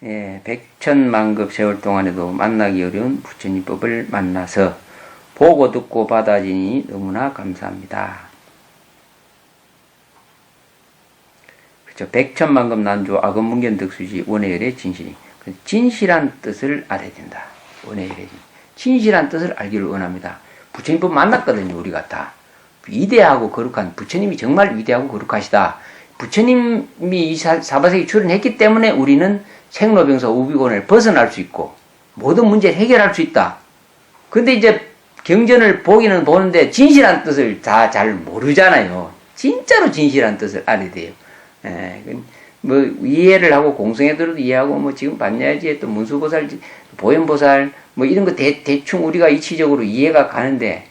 백천만급 세월 동안에도 만나기 어려운 부처님법을 만나서 보고 듣고 받아지니 너무나 감사합니다. 그렇죠. 백천만급 난조 악언문견 득수지 원해열의 진실이. 진실한 뜻을 알아야 된다. 원해열의 진실한 뜻을 알기를 원합니다. 부처님법 만났거든요. 우리가 다. 위대하고 거룩한 부처님이 정말 위대하고 거룩하시다. 부처님이 이 사바세계 출연했기 때문에 우리는 생로병사 우비곤을 벗어날 수 있고 모든 문제를 해결할 수 있다. 근데 이제 경전을 보기는 보는데 진실한 뜻을 다 잘 모르잖아요. 진짜로 진실한 뜻을 알아야 돼요. 뭐 이해를 하고 공성애들도 이해하고 뭐 지금 반야지에 또 문수보살, 보현보살 뭐 이런 거 대충 우리가 이치적으로 이해가 가는데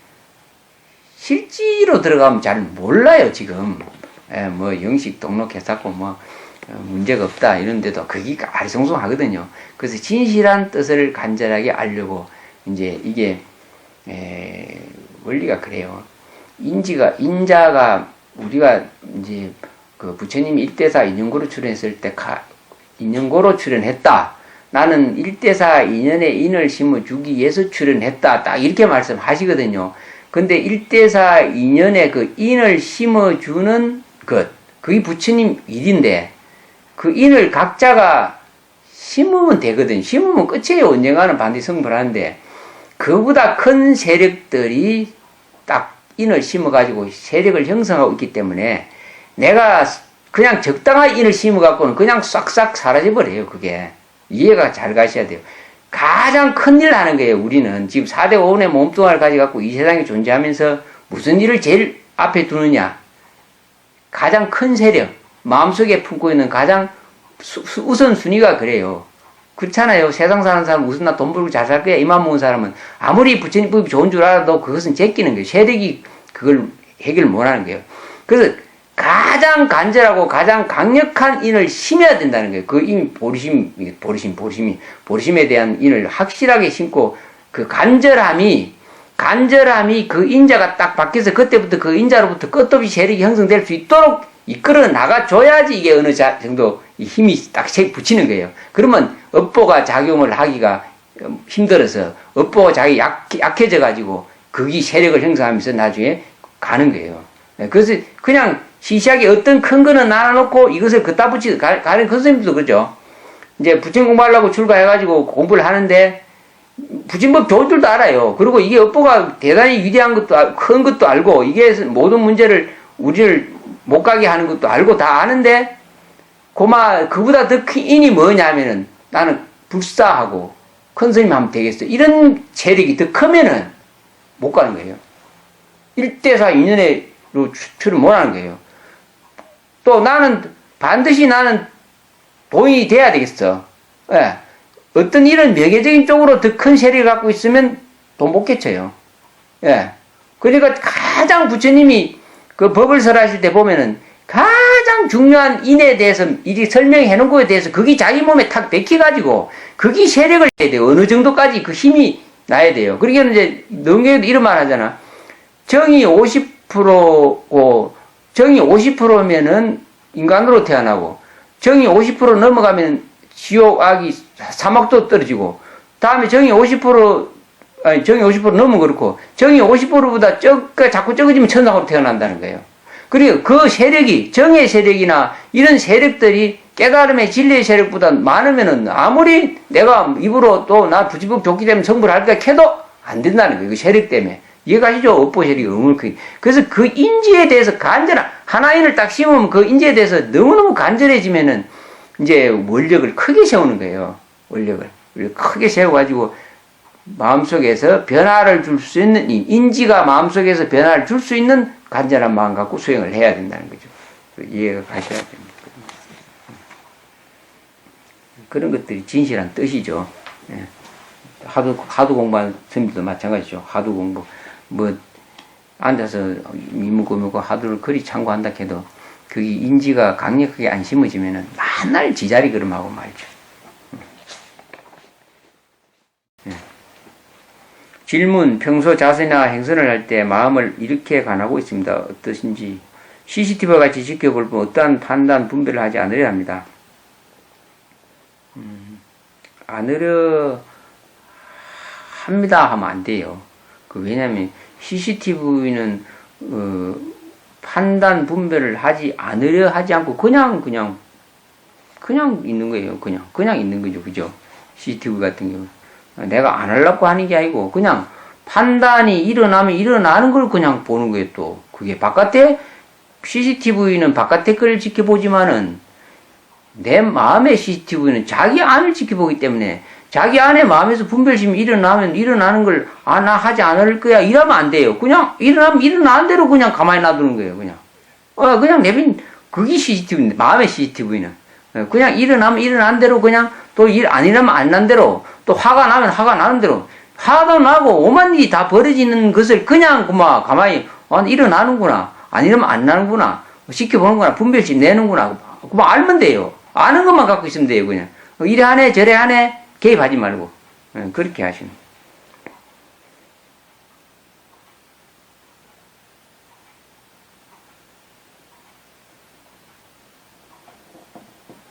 실지로 들어가면 잘 몰라요 지금. 뭐 영식 등록했었고 뭐 문제가 없다 이런데도 그게 아리송송하거든요. 그래서 진실한 뜻을 간절하게 알려고 이제 이게 원리가 그래요. 인자가 우리가 이제 그 부처님이 일대사 인연고로 출연했을 때 인연고로 출연했다. 나는 일대사 인연의 인을 심어주기 위해서 출연했다. 딱 이렇게 말씀하시거든요. 근데 일대사 인연의 그 인을 심어주는 것, 그게 부처님 일인데 그 인을 각자가 심으면 되거든. 심으면 끝이에요. 언젠가는 반드시 성불하는데 그보다 큰 세력들이 딱 인을 심어가지고 세력을 형성하고 있기 때문에 내가 그냥 적당한 인을 심어갖고는 그냥 싹싹 사라져버려요. 그게. 이해가 잘 가셔야 돼요. 가장 큰 일을 하는 거예요. 우리는 지금 4대 5원의 몸뚱아리를 가져갖고 이 세상에 존재하면서 무슨 일을 제일 앞에 두느냐. 가장 큰 세력, 마음속에 품고 있는 가장 우선순위가 그래요. 그렇잖아요. 세상 사는 사람 무슨 나 돈 벌고 잘 살 거야 이만 모은 사람은 아무리 부처님법이 좋은 줄 알아도 그것은 제끼는 거예요. 세력이 그걸 해결 못하는 거예요. 그래서 가장 간절하고 가장 강력한 인을 심어야 된다는 거예요. 그 인 보리심에 대한 인을 확실하게 심고 그 간절함이 그 인자가 딱 바뀌어서 그때부터 그 인자로부터 끝없이 세력이 형성될 수 있도록 이끌어 나가줘야지 이게 어느 정도 힘이 딱 붙이는 거예요. 그러면 업보가 작용을 하기가 힘들어서 업보가 자기 약해져가지고 그게 세력을 형성하면서 나중에 가는 거예요. 그래서 그냥 시시하게 어떤 큰 거는 나눠놓고 이것을 걷다 붙이고 가는 큰 선생님도 그러죠. 이제 부처님 공부하려고 출가해가지고 공부를 하는데 부처님법 좋은 줄도 알아요. 그리고 이게 업보가 대단히 위대한 것도 큰 것도 알고 이게 모든 문제를 우리를 못 가게 하는 것도 알고 다 아는데 그보다 더 큰 인이 뭐냐면은 나는 불사하고 큰 스님 하면 되겠어. 이런 세력이 더 크면은 못 가는 거예요. 1대4 인연으로 출을 못 하는 거예요. 또 반드시 나는 도인이 돼야 되겠어. 예. 어떤 이런 명예적인 쪽으로 더 큰 세력을 갖고 있으면 돈 못 깨쳐요. 예. 그러니까 가장 부처님이 그 법을 설하실 때 보면은 가장 중요한 인에 대해서 이리 설명해 놓은 거에 대해서 그게 자기 몸에 탁 베껴가지고 그게 세력을 해야 돼요. 어느 정도까지 그 힘이 나야 돼요. 그러니까 이제 능계에도 이런 말 하잖아. 정이 50%고 정이 50%면은 인간으로 태어나고 정이 50% 넘어가면 지옥 악이 사막도 떨어지고 다음에 정이 50% 넘으면 그렇고 정이 50%보다 자꾸 적어지면 천상으로 태어난다는 거예요. 그리고 그 세력이 정의 세력이나 이런 세력들이 깨달음의 진리의 세력보다 많으면은 아무리 내가 입으로 또 나 부지법 좋기 때문에 성불 할까 해도 안 된다는 거예요. 그 세력 때문에. 이해가시죠? 업보 세력이 어물크게. 그래서 그 인지에 대해서 하나인을 딱 심으면 그 인지에 대해서 너무너무 간절해지면은 이제 원력을 크게 세우는 거예요. 원력을 크게 세워가지고 마음속에서 변화를 줄 수 있는 인지가 마음속에서 변화를 줄 수 있는 간절한 마음 갖고 수행을 해야 된다는 거죠. 이해가 가셔야 됩니다. 그런 것들이 진실한 뜻이죠. 예. 하도 공부하는 선생님도 마찬가지죠. 하도 공부 앉아서 미무고무고 하도를 그리 참고한다 해도 그게 인지가 강력하게 안 심어지면은 맨날 지자리 걸음하고 말죠. 예. 질문, 평소 자세나 행선을 할 때 마음을 이렇게 관하고 있습니다. 어떠신지 CCTV와 같이 지켜볼 뿐 어떠한 판단, 분별을 하지 않으려 합니다. 안으려 합니다 하면 안 돼요. 왜냐면 CCTV는 판단 분별을 하지 않으려 하지 않고 그냥 있는 거예요. 그냥 있는 거죠. 그죠? CCTV 같은 경우 내가 안 하려고 하는 게 아니고 그냥 판단이 일어나면 일어나는 걸 그냥 보는 거예요. 또 그게 바깥에 CCTV는 바깥에 걸 지켜보지만은 내 마음의 CCTV는 자기 안을 지켜보기 때문에 자기 안의 마음에서 분별심이 일어나면 일어나는 걸 나 하지 않을 거야 이러면 안 돼요. 그냥 일어나면 일어나는 대로 그냥 가만히 놔두는 거예요. 그냥 내빈 그게 CCTV 마음의 CCTV는 그냥 일어나면 일어나는 대로 그냥 또 일 안 일어나면 안 난 대로 또 화가 나면 화가 나는 대로 화도 나고 오만 일이 다 벌어지는 것을 그냥 그만 가만히 일어나는구나 안 일어나면 안 나는구나 지켜보는구나 분별심 내는구나 그만 알면 돼요. 아는 것만 갖고 있으면 돼요. 그냥 이래 하네 저래 하네 개입하지 말고 그렇게 하시는.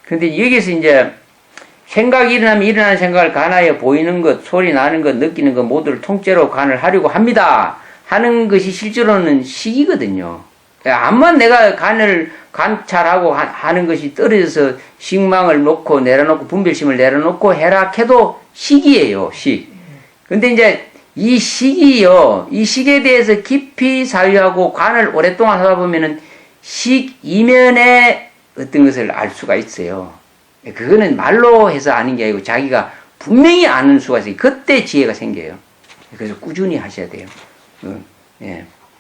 근데 여기서 이제 생각이 일어나면 일어나는 생각을 간하여 보이는 것, 소리 나는 것, 느끼는 것 모두를 통째로 간을 하려고 합니다. 하는 것이 실제로는 식이거든요. 암만 내가 간을 관찰하고 하는 것이 떨어져서 식망을 놓고 내려놓고 분별심을 내려놓고 해라 해도 식이에요. 식. 근데 이제 이 식이요. 이 식에 대해서 깊이 사유하고 관을 오랫동안 하다 보면은 식 이면에 어떤 것을 알 수가 있어요. 그거는 말로 해서 아는 게 아니고 자기가 분명히 아는 수가 있어요. 그때 지혜가 생겨요. 그래서 꾸준히 하셔야 돼요.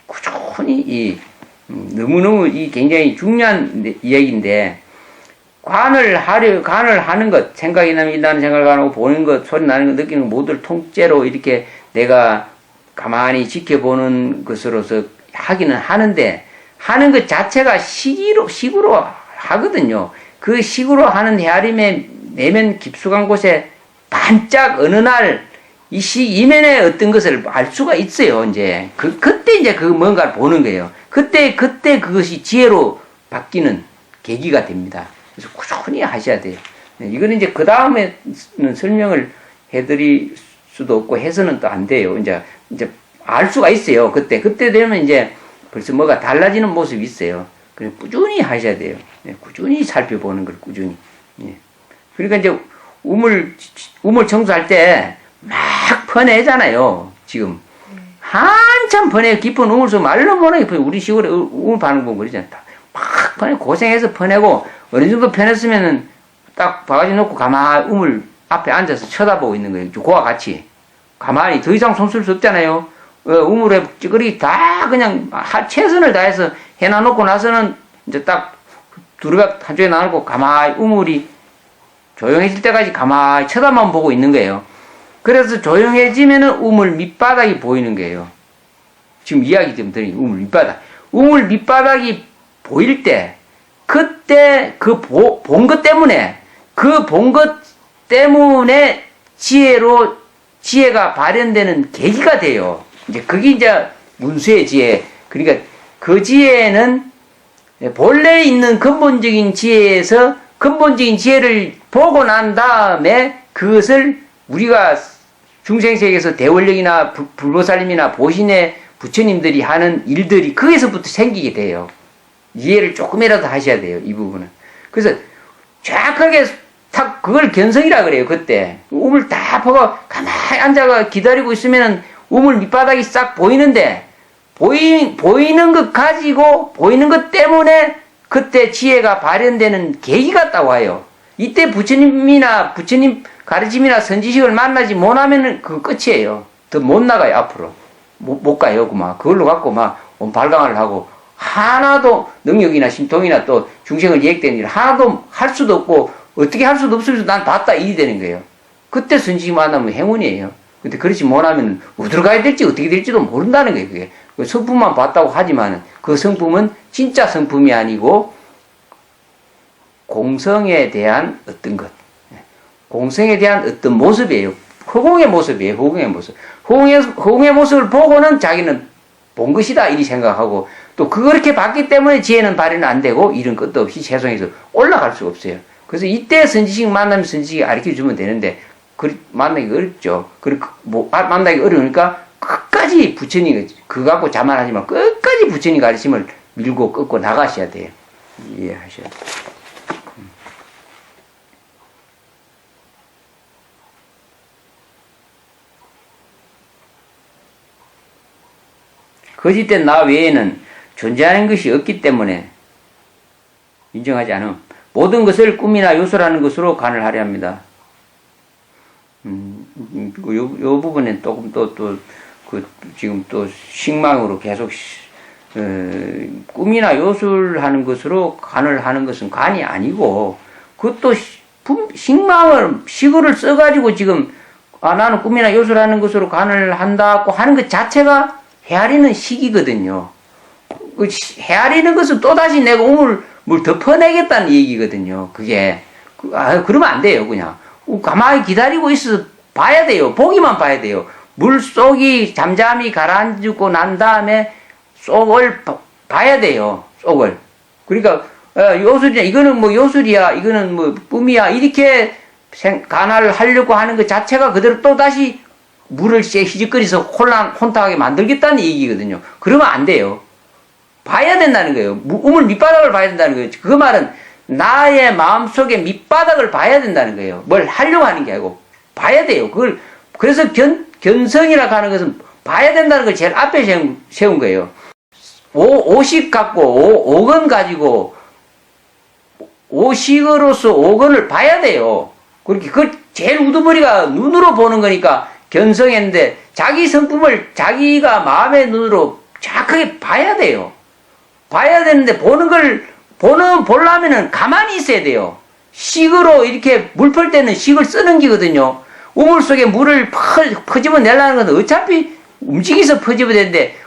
꾸준히 너무너무 이 굉장히 중요한 이야기인데 관을 하는 것, 생각이 나는 생각을 하고 보는 것, 소리 나는 것, 느끼는 것 모두를 통째로 이렇게 내가 가만히 지켜보는 것으로서 하기는 하는데 하는 것 자체가 식으로 하거든요. 그 식으로 하는 헤아림의 내면 깊숙한 곳에 반짝 어느 날 이 식 이면에 어떤 것을 알 수가 있어요. 이제 그때 이제 그 뭔가를 보는 거예요. 그때 그것이 지혜로 바뀌는 계기가 됩니다. 그래서 꾸준히 하셔야 돼요. 이거는 이제 그 다음에는 설명을 해드릴 수도 없고 해서는 또 안 돼요. 이제 알 수가 있어요. 그때 되면 이제 벌써 뭐가 달라지는 모습이 있어요. 그래서 꾸준히 하셔야 돼요. 꾸준히 살펴보는 걸 꾸준히. 그러니까 이제 우물 청소할 때 막 퍼내잖아요. 지금 한참 퍼내 깊은 우물 속 말로 못하게 퍼내. 우리 시골에 우물 파는 거 그러잖아요. 막 퍼내 고생해서 퍼내고 어느 정도 퍼냈으면은 딱 바가지 놓고 가만히 우물 앞에 앉아서 쳐다보고 있는 거예요. 그와 같이 가만히 더 이상 손 쓸 수 없잖아요. 우물에 찌그리 다 그냥 최선을 다해서 해놔놓고 나서는 이제 딱 두루가 한쪽에 놔놓고 가만히 우물이 조용해질 때까지 가만히 쳐다만 보고 있는 거예요. 그래서 조용해지면은 우물 밑바닥이 보이는 거예요. 지금 이야기 좀 들으니 우물 밑바닥. 우물 밑바닥이 보일 때 그때 본 것 때문에 지혜가 발현되는 계기가 돼요. 이제 그게 이제 문수의 지혜. 그러니까 그 지혜는 본래 있는 근본적인 지혜에서 근본적인 지혜를 보고 난 다음에 그것을 우리가 중생세계에서 대원령이나 불보살님이나 보신의 부처님들이 하는 일들이 거기서부터 생기게 돼요. 이해를 조금이라도 하셔야 돼요. 이 부분은. 그래서 정확하게 딱 그걸 견성이라 그래요. 그때 우물 다 보고 가만히 앉아가 기다리고 있으면은 우물 밑바닥이 싹 보이는데 보이는 것 가지고 보이는 것 때문에 그때 지혜가 발현되는 계기가 딱 와요. 이때 부처님 가르침이나 선지식을 만나지 못하면은 그 끝이에요. 더 못 나가요. 앞으로 못 가요. 그걸로 갖고 발광을 하고 하나도 능력이나 신통이나 또 중생을 이익되는 일 하나도 할 수도 없고 어떻게 할 수도 없으면서 난 봤다 일이 되는 거예요. 그때 선지식 만나면 행운이에요. 근데 그렇지 못하면 어디로 가야 될지 어떻게 될지도 모른다는 거예요. 그게 성품만 봤다고 하지만 그 성품은 진짜 성품이 아니고 공성에 대한 어떤 것, 공성에 대한 어떤 모습이에요. 허공의 모습이에요. 허공의 모습. 허공의 모습을 보고는 자기는 본 것이다 이리 생각하고 또 그렇게 봤기 때문에 지혜는 발현은 안 되고 일은 끝도 없이 세상에서 올라갈 수가 없어요. 그래서 이때 선지식 만나면 선지식이 가르쳐 주면 되는데 만나기 어렵죠. 만나기 어려우니까 끝까지 부처님, 그거 갖고 자만하지 말고 끝까지 부처님 가르침을 밀고 끄고 나가셔야 돼요. 이해하셔야 돼요. 거짓된 나 외에는 존재하는 것이 없기 때문에 인정하지 않음. 모든 것을 꿈이나 요소라는 것으로 간을 하려 합니다. 요 부분에 조금 지금 또 식망으로 계속, 꿈이나 요술 하는 것으로 간을 하는 것은 간이 아니고, 그것도 식구를 써가지고 지금, 나는 꿈이나 요술 하는 것으로 간을 한다고 하는 것 자체가 헤아리는 식이거든요. 헤아리는 것은 또다시 내가 뭘 덮어내겠다는 얘기거든요. 그게. 그러면 안 돼요, 그냥. 가만히 기다리고 있어서 봐야 돼요. 보기만 봐야 돼요. 물속이 잠잠히 가라앉고 난 다음에 속을 봐야 돼요. 속을. 그러니까, 요술이야. 이거는 뭐 요술이야. 이거는 뭐 뿜이야. 이렇게 간화를 하려고 하는 것 자체가 그대로 또다시 물을 희죽거리서 혼탁하게 만들겠다는 얘기거든요. 그러면 안 돼요. 봐야 된다는 거예요. 우물 밑바닥을 봐야 된다는 거예요. 그 말은 나의 마음속에 밑바닥을 봐야 된다는 거예요. 뭘 하려고 하는 게 아니고 봐야 돼요. 그래서 견성이라고 하는 것은 봐야 된다는 걸 제일 앞에 세운 거예요. 50 갖고 5건 가지고 5식으로서 5건을 봐야 돼요. 그렇게 제일 우두머리가 눈으로 보는 거니까 견성했는데 자기 성품을 자기가 마음의 눈으로 정확하게 봐야 돼요. 봐야 되는데 보려면은 가만히 있어야 돼요. 식으로 이렇게 물 풀 때는 식을 쓰는 기거든요. 우물 속에 물을 퍼집어 내려는 것은 어차피 움직여서 퍼집어야 되는데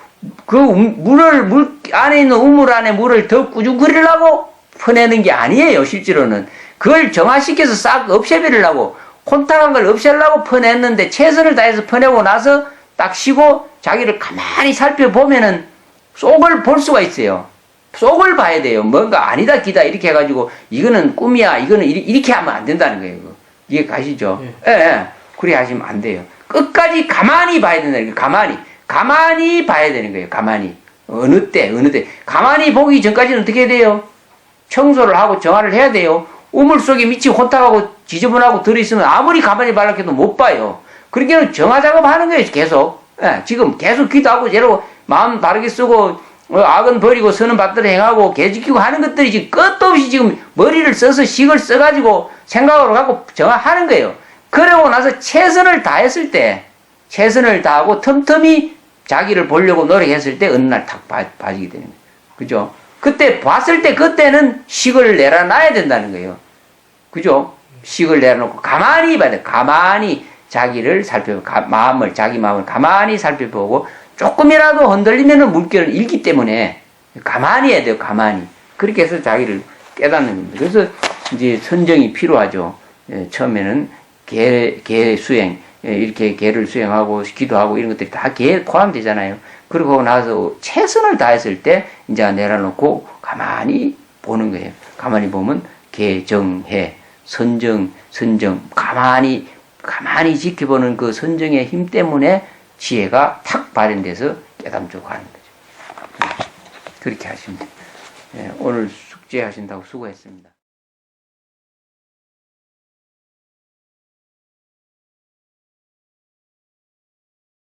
물 안에 있는 우물 안에 물을 더 꾸준거리려고 퍼내는 게 아니에요. 실제로는 그걸 정화시켜서 싹 없애버리려고 혼탁한 걸 없애려고 퍼냈는데 최선을 다해서 퍼내고 나서 딱 쉬고 자기를 가만히 살펴보면은 속을 볼 수가 있어요. 속을 봐야 돼요. 뭔가 아니다 기다 이렇게 해가지고 이거는 꿈이야 이거는 이렇게 하면 안 된다는 거예요. 이해 가시죠? 예. 그래 하시면 안 돼요. 끝까지 가만히 봐야 된다는 거예요. 가만히 봐야 되는 거예요. 가만히. 어느 때 가만히 보기 전까지는 어떻게 해야 돼요? 청소를 하고 정화를 해야 돼요. 우물 속에 밑이 혼탁하고 지저분하고 들어있으면 아무리 가만히 봐라 해도 못 봐요. 그러니까 정화 작업하는 거예요. 계속. 예, 지금 계속 기도하고 제로 마음 바르게 쓰고 악은 버리고 선은 받들어 행하고 개 지키고 하는 것들이 지금 끝도 없이 지금 머리를 써서 식을 써가지고 생각으로 갖고 정화하는 거예요. 그러고 나서 최선을 다했을 때 최선을 다하고 틈틈이 자기를 보려고 노력했을 때 어느 날 탁 빠지게 되는 거예요. 그죠? 그때 봤을 때 그때는 식을 내려놔야 된다는 거예요. 그죠? 식을 내려놓고 가만히 봐야 돼요. 가만히 자기를 살펴보고 자기 마음을 가만히 살펴보고 조금이라도 흔들리면은 물결을 잃기 때문에 가만히 해야 돼요. 가만히. 그렇게 해서 자기를 깨닫는 겁니다. 그래서 이제 선정이 필요하죠. 처음에는 개 수행, 이렇게 개를 수행하고 기도하고 이런 것들이 다 개에 포함되잖아요. 그러고 나서 최선을 다했을 때 이제 내려놓고 가만히 보는 거예요. 가만히 보면 개정해, 선정, 가만히 지켜보는 그 선정의 힘 때문에 지혜가 탁 발현돼서 깨달음 쪽으로 가는 거죠. 그렇게 하시면 돼요. 오늘 숙제하신다고 수고했습니다.